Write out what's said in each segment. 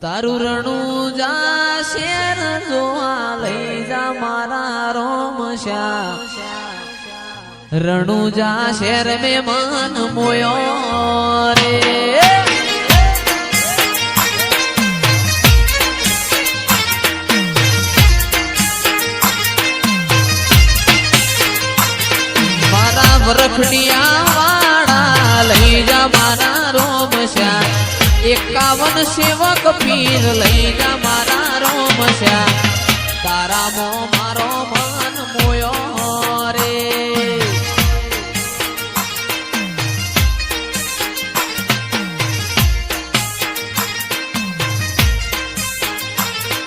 તારું રણું જા શેર જોવા લઈ જા મારા રોમશા રણું જા શેર મે મન મોયો રે મારા વરખડિયા વાળા લઈ જા મારા રોમશા 51 સેવક પીર લઈ જા મારા રોમશા તારા મો મારો મન મોયો રે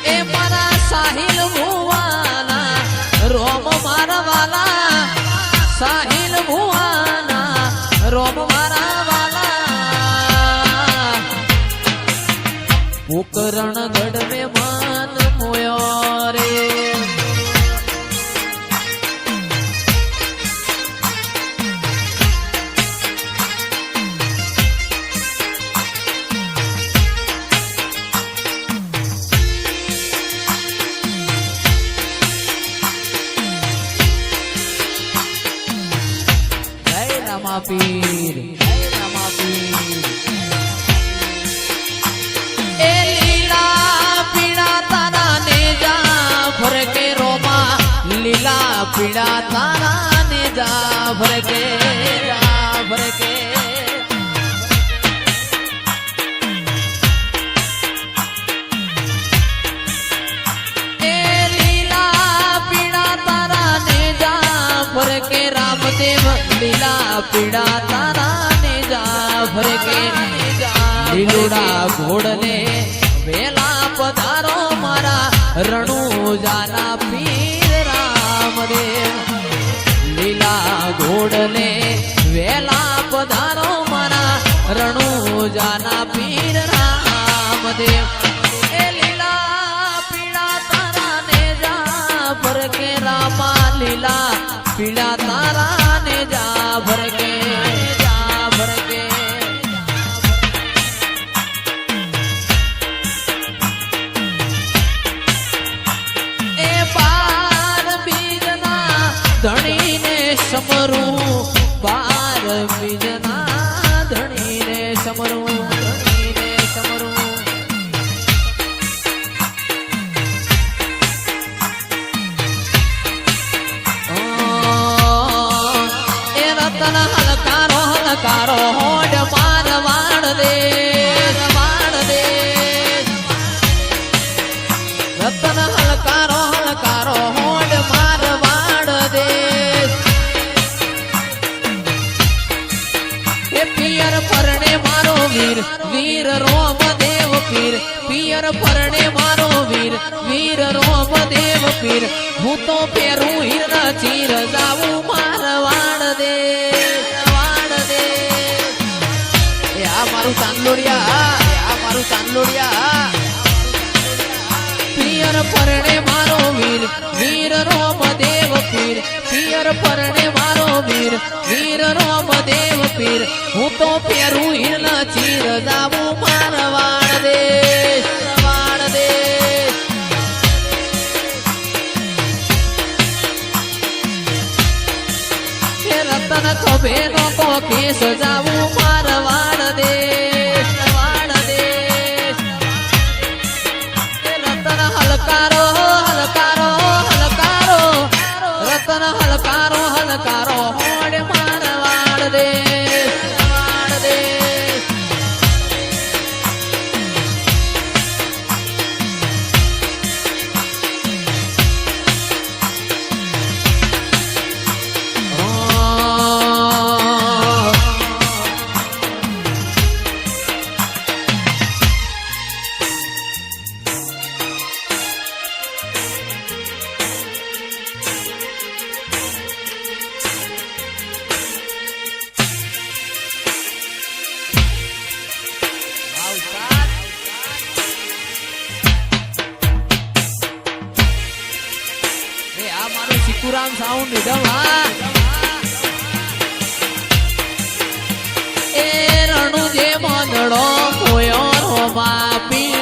એ મારા સાહિલ ભુવાના રોમ મારા વાલા સાહિલ ભુવાના રોમ મારા પોકરણ ગઢ में मन मोयो रे जय रामा पीर जय रामा पीर लीला पीड़ा तारा ने जा भर के ए लीला पीड़ा तारा ने जा भर के रामदेव लीला पीड़ा तारा ने जा भर के લીલુડા ઘોડને વેલા પધારો મારા રણુ જાના પીર રામદેવ લીલા ઘોડને વેલા પધારો મારા રણુ જાના પીર રામદેવ એ લીલા પીડા તારા ને જા ભર કે રામા લીલા પીડા તારા ને જા ભર કે ધણી ને સમરું બાર બીજના ધણી ને સમરું એ રતન હલકારો હોડ માર વાણ દે રતન હલકારો હોડ માર પિયર પરણે મારો વીર વીર રોમદેવ પીર પિયર પરણે મારો વીર રોમદેવ પીર હું તો પેરું હીર ચીર જાવું મારવાડ દે એ આ મારું ચાંદલોડિયા પિયર પરણે મારો વીર રોમદેવ પીર પિયર પરણે મારો વીર રોમદેવ પીર હું તો પેરું હિલ ચીર જાવું મારવાડ દે રતન ખભે નો કો કેસ જાવું મારવાડ દે રતન હલકારો રતન હલકારો હોડ મારવાડ દે સિકુરામ સાઉન્ડ નિડવા એ રણુ જે મંદડો મોયો રો બાપી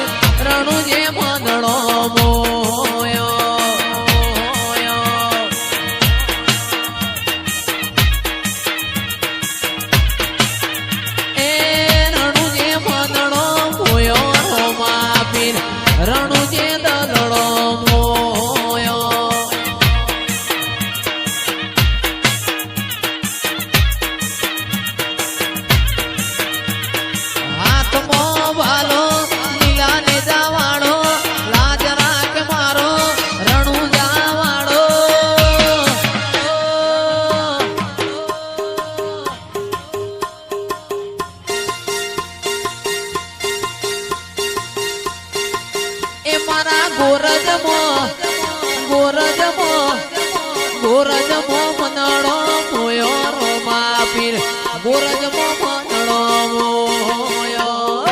ગોરજમો મનડો મોયો રોમા પીર ગોરજમો મનડો મોયો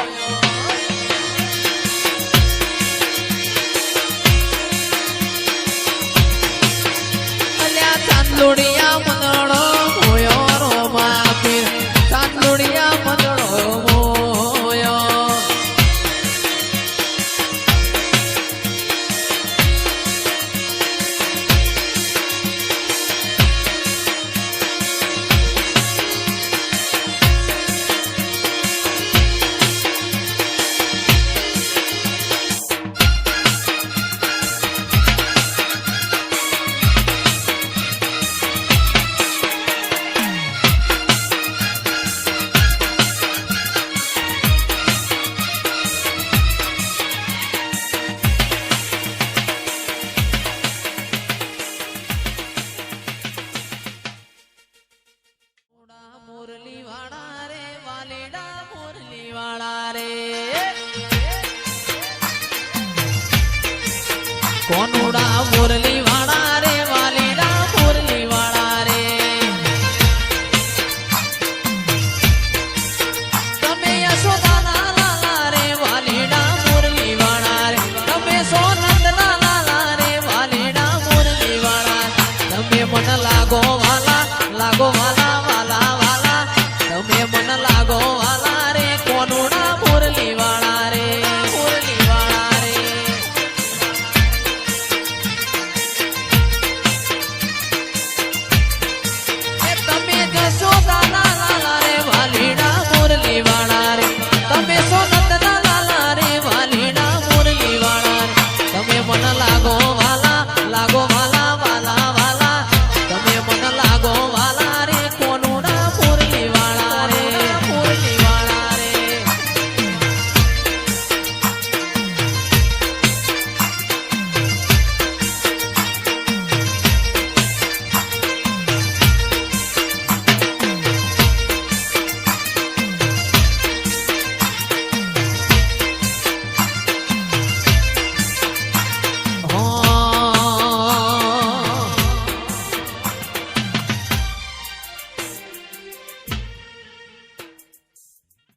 અલ્યા ચાંદલોડિયા મનડો મોયો રોમા પીર ચાંદલોડિયા મનડો મોયો મુરલી વાળા રે વાલીડા મુરલી વાળા રે કોનુડા મુરલી વાળા રે વાલીડા મુરલી વાળા રે તમે યશોદાના લાલા રે વાલીડા મુરલી વાળા રે તમે સોનંદના લાલા રે વાલીડા મુરલી વાળા તમે મન લાગો વાલા તમે મન લાગો